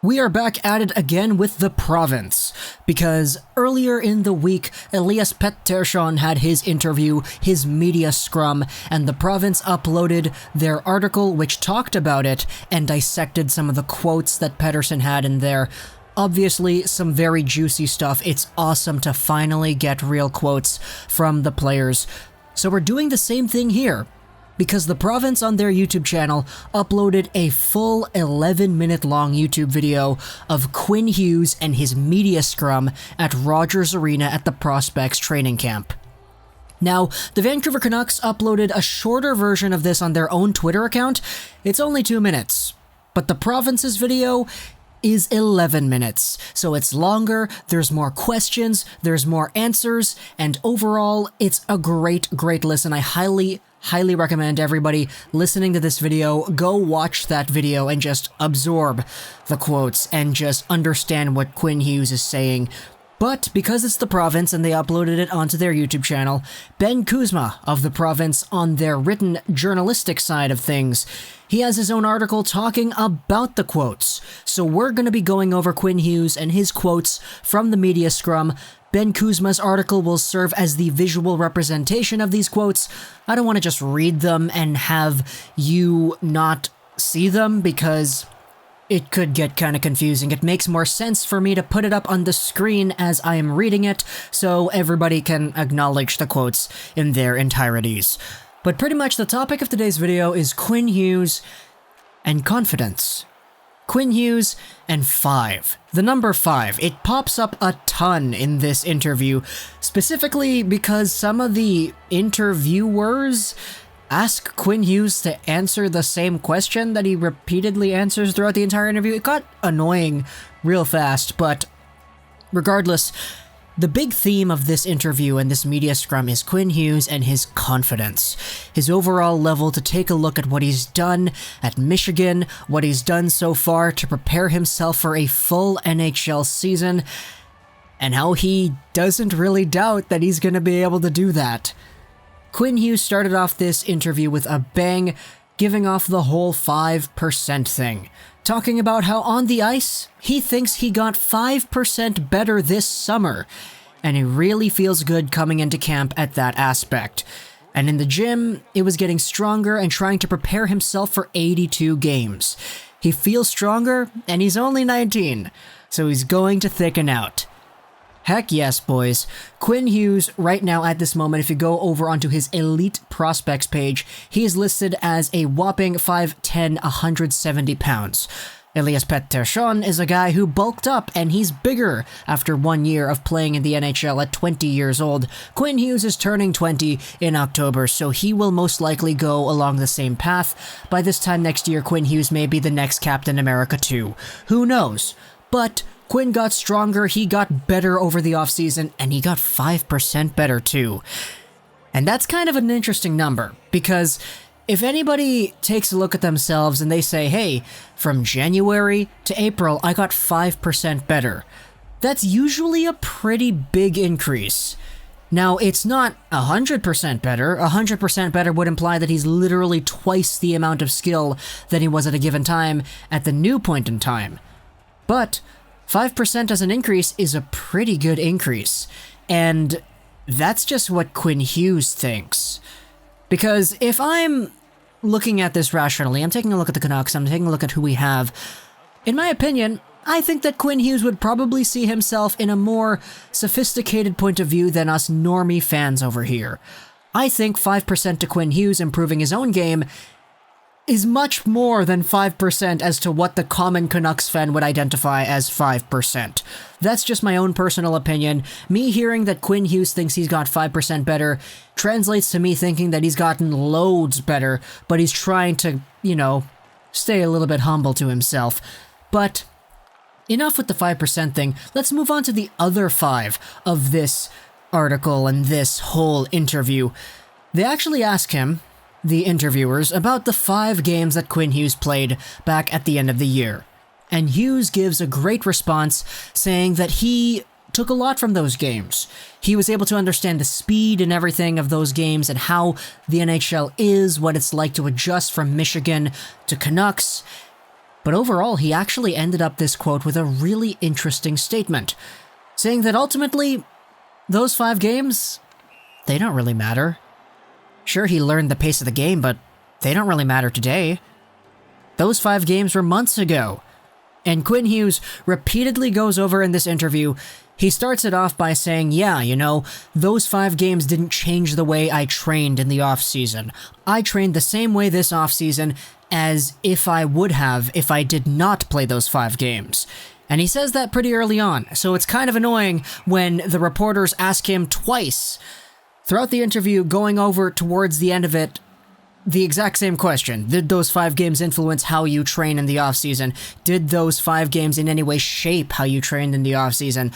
We are back at it again with the province, because earlier in the week, Elias Pettersson had his interview, his media scrum, and the province uploaded their article which talked about it and dissected some of the quotes that Pettersson had in there. Obviously, some very juicy stuff. It's awesome to finally get real quotes from the players. So we're doing the same thing here, because the province on their YouTube channel uploaded a full 11-minute long YouTube video of Quinn Hughes and his media scrum at Rogers Arena at the Prospects training camp. Now, the Vancouver Canucks uploaded a shorter version of this on their own Twitter account. It's only 2 minutes, but the province's video is 11 minutes, so it's longer, there's more questions, there's more answers, and overall, it's a great listen. I highly recommend everybody listening to this video go watch that video and just absorb the quotes and just understand what Quinn Hughes is saying. But because it's the province and they uploaded it onto their YouTube channel, Ben Kuzma of the province on their written journalistic side of things, he has his own article talking about the quotes. So we're going to be going over Quinn Hughes and his quotes from the media scrum. Ben Kuzma's article will serve as the visual representation of these quotes. I don't want to just read them and have you not see them because it could get kind of confusing. It makes more sense for me to put it up on the screen as I am reading it so everybody can acknowledge the quotes in their entireties. But pretty much the topic of today's video is Quinn Hughes and confidence. Quinn Hughes and 5. The number 5. It pops up a ton in this interview, specifically because some of the interviewers ask Quinn Hughes to answer the same question that he repeatedly answers throughout the entire interview. It got annoying real fast, but regardless, the big theme of this interview and this media scrum is Quinn Hughes and his confidence. His overall level to take a look at what he's done at Michigan, what he's done so far to prepare himself for a full NHL season, and how he doesn't really doubt that he's going to be able to do that. Quinn Hughes started off this interview with a bang, giving off the whole 5% thing, talking about how on the ice, he thinks he got 5% better this summer, and he really feels good coming into camp at that aspect. And in the gym, it was getting stronger and trying to prepare himself for 82 games. He feels stronger, and he's only 19, so he's going to thicken out. Heck yes, boys. Quinn Hughes, right now at this moment, if you go over onto his Elite Prospects page, he is listed as a whopping 5'10", 170 pounds. Elias Pettersson is a guy who bulked up, and he's bigger after 1 year of playing in the NHL at 20 years old. Quinn Hughes is turning 20 in October, so he will most likely go along the same path. By this time next year, Quinn Hughes may be the next Captain America too. Who knows? But Quinn got stronger, he got better over the offseason, and he got 5% better too. And that's kind of an interesting number, because if anybody takes a look at themselves and they say, hey, from January to April, I got 5% better, that's usually a pretty big increase. Now, it's not 100% better. 100% better would imply that he's literally twice the amount of skill that he was at a given time at the new point in time. But 5% as an increase is a pretty good increase, and that's just what Quinn Hughes thinks. Because if I'm looking at this rationally, I'm taking a look at the Canucks, I'm taking a look at who we have, in my opinion, I think that Quinn Hughes would probably see himself in a more sophisticated point of view than us normie fans over here. I think 5% to Quinn Hughes improving his own game is much more than 5% as to what the common Canucks fan would identify as 5%. That's just my own personal opinion. Me hearing that Quinn Hughes thinks he's got 5% better translates to me thinking that he's gotten loads better, but he's trying to, stay a little bit humble to himself. But enough with the 5% thing. Let's move on to the other 5 of this article and this whole interview. They actually ask him, the interviewers, about the 5 games that Quinn Hughes played back at the end of the year. And Hughes gives a great response, saying that he took a lot from those games. He was able to understand the speed and everything of those games and how the NHL is, what it's like to adjust from Michigan to Canucks. But overall, he actually ended up this quote with a really interesting statement, saying that ultimately, those 5 games, they don't really matter. Sure, he learned the pace of the game, but they don't really matter today. Those 5 games were months ago. And Quinn Hughes repeatedly goes over in this interview. He starts it off by saying, yeah, those 5 games didn't change the way I trained in the offseason. I trained the same way this offseason as if I would have if I did not play those 5 games. And he says that pretty early on, so it's kind of annoying when the reporters ask him twice throughout the interview, going over towards the end of it, the exact same question. Did those 5 games influence how you train in the offseason? Did those 5 games in any way shape how you trained in the offseason?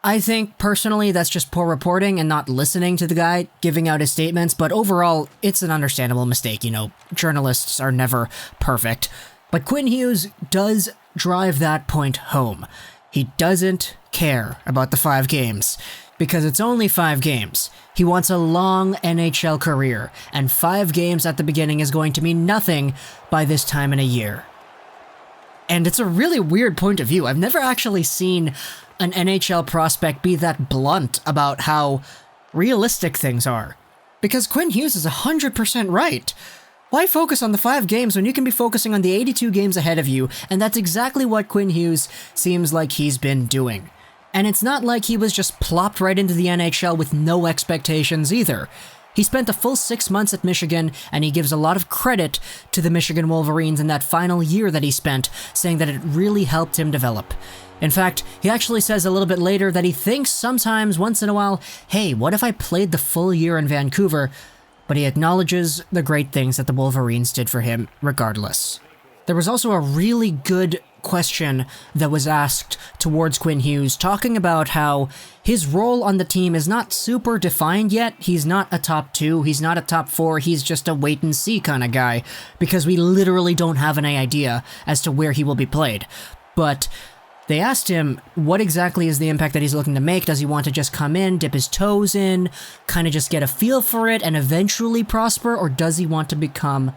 I think, personally, that's just poor reporting and not listening to the guy giving out his statements, but overall, it's an understandable mistake. Journalists are never perfect. But Quinn Hughes does drive that point home. He doesn't care about the 5 games, because it's only 5 games. He wants a long NHL career, and 5 games at the beginning is going to mean nothing by this time in a year. And it's a really weird point of view. I've never actually seen an NHL prospect be that blunt about how realistic things are. Because Quinn Hughes is 100% right. Why focus on the 5 games when you can be focusing on the 82 games ahead of you? And that's exactly what Quinn Hughes seems like he's been doing. And it's not like he was just plopped right into the NHL with no expectations either. He spent a full 6 months at Michigan, and he gives a lot of credit to the Michigan Wolverines in that final year that he spent, saying that it really helped him develop. In fact, he actually says a little bit later that he thinks sometimes, once in a while, hey, what if I played the full year in Vancouver? But he acknowledges the great things that the Wolverines did for him regardless. There was also a really good question that was asked towards Quinn Hughes, talking about how his role on the team is not super defined yet. He's not a top 2, he's not a top 4, he's just a wait and see kind of guy, because we literally don't have any idea as to where he will be played. But they asked him what exactly is the impact that he's looking to make. Does he want to just come in, dip his toes in, kind of just get a feel for it and eventually prosper, or does he want to become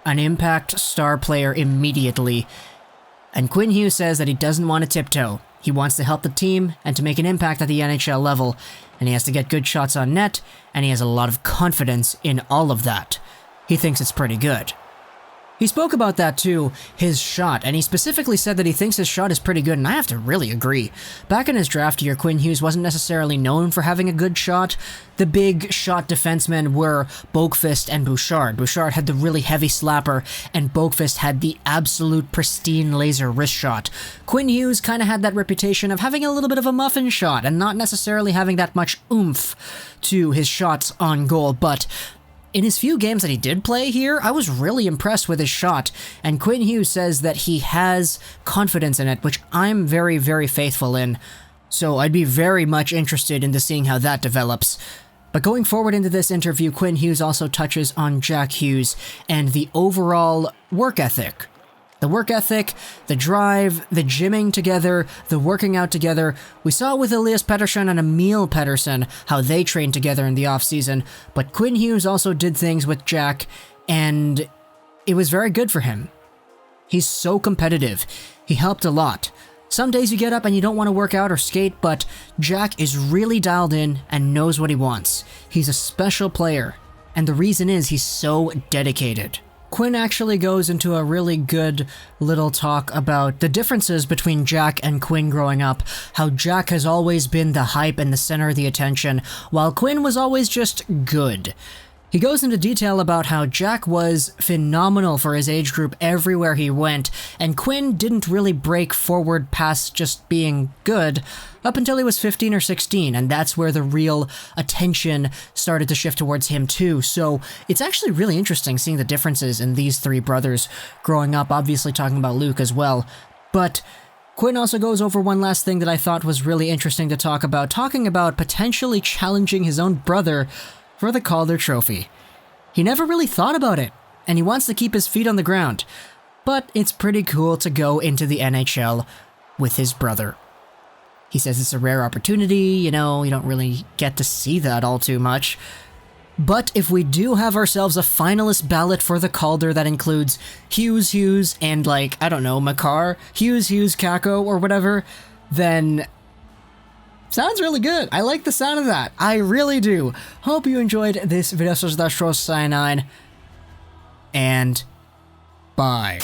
an impact star player immediately? And Quinn Hughes says that he doesn't want to tiptoe. He wants to help the team and to make an impact at the NHL level, and he has to get good shots on net, and he has a lot of confidence in all of that. He thinks it's pretty good. He spoke about that too, his shot, and he specifically said that he thinks his shot is pretty good, and I have to really agree. Back in his draft year, Quinn Hughes wasn't necessarily known for having a good shot. The big shot defensemen were Boqvist and Bouchard. Bouchard had the really heavy slapper, and Boqvist had the absolute pristine laser wrist shot. Quinn Hughes kind of had that reputation of having a little bit of a muffin shot, and not necessarily having that much oomph to his shots on goal, but in his few games that he did play here, I was really impressed with his shot, and Quinn Hughes says that he has confidence in it, which I'm very, very faithful in, so I'd be very much interested into seeing how that develops. But going forward into this interview, Quinn Hughes also touches on Jack Hughes and the overall work ethic. The work ethic, the drive, the gymming together, the working out together. We saw with Elias Pettersson and Emil Pettersson how they trained together in the offseason, but Quinn Hughes also did things with Jack, and it was very good for him. He's so competitive. He helped a lot. Some days you get up and you don't want to work out or skate, but Jack is really dialed in and knows what he wants. He's a special player, and the reason is he's so dedicated. Quinn actually goes into a really good little talk about the differences between Jack and Quinn growing up, how Jack has always been the hype and the center of the attention, while Quinn was always just good. He goes into detail about how Jack was phenomenal for his age group everywhere he went, and Quinn didn't really break forward past just being good up until he was 15 or 16, and that's where the real attention started to shift towards him too. So it's actually really interesting seeing the differences in these 3 brothers growing up, obviously talking about Luke as well. But Quinn also goes over one last thing that I thought was really interesting to talk about, talking about potentially challenging his own brother for the Calder Trophy. He never really thought about it, and he wants to keep his feet on the ground, but it's pretty cool to go into the NHL with his brother. He says it's a rare opportunity, you don't really get to see that all too much, But if we do have ourselves a finalist ballot for the Calder that includes Hughes, and like, I don't know, Makar, Hughes, Kako, or whatever, then sounds really good. I like the sound of that. I really do. Hope you enjoyed this video. So that's Cyanide, and bye.